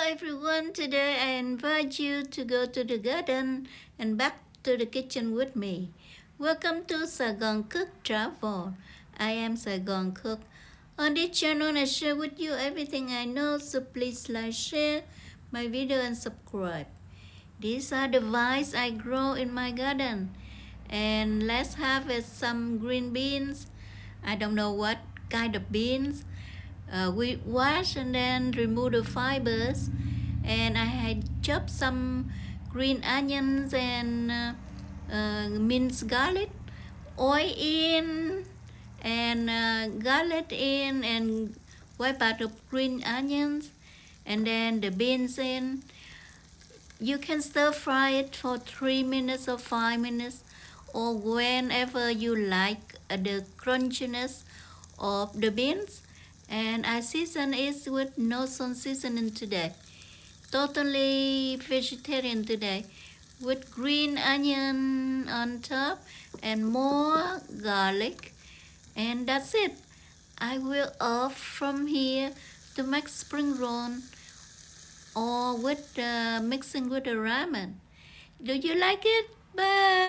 everyone, today I invite you to go to the garden and back to the kitchen with me. Welcome to Saigon Cook Travel. I am Saigon Cook. On this channel I share with you everything I know, so please like, share my video and subscribe. These are the vines I grow in my garden. And let's harvest some green beans. I don't know what kind of beans. We wash and then remove the fibers, and I had chopped some green onions and minced garlic, oil in, and garlic in, and wipe out the green onions, and then the beans in. You can stir fry it for 3 minutes or 5 minutes, or whenever you like the crunchiness of the beans. And I season it with no salt seasoning today. Totally vegetarian today, with green onion on top and more garlic. And that's it. I will off from here to make spring roll or with mixing with the ramen. Do you like it? Bye.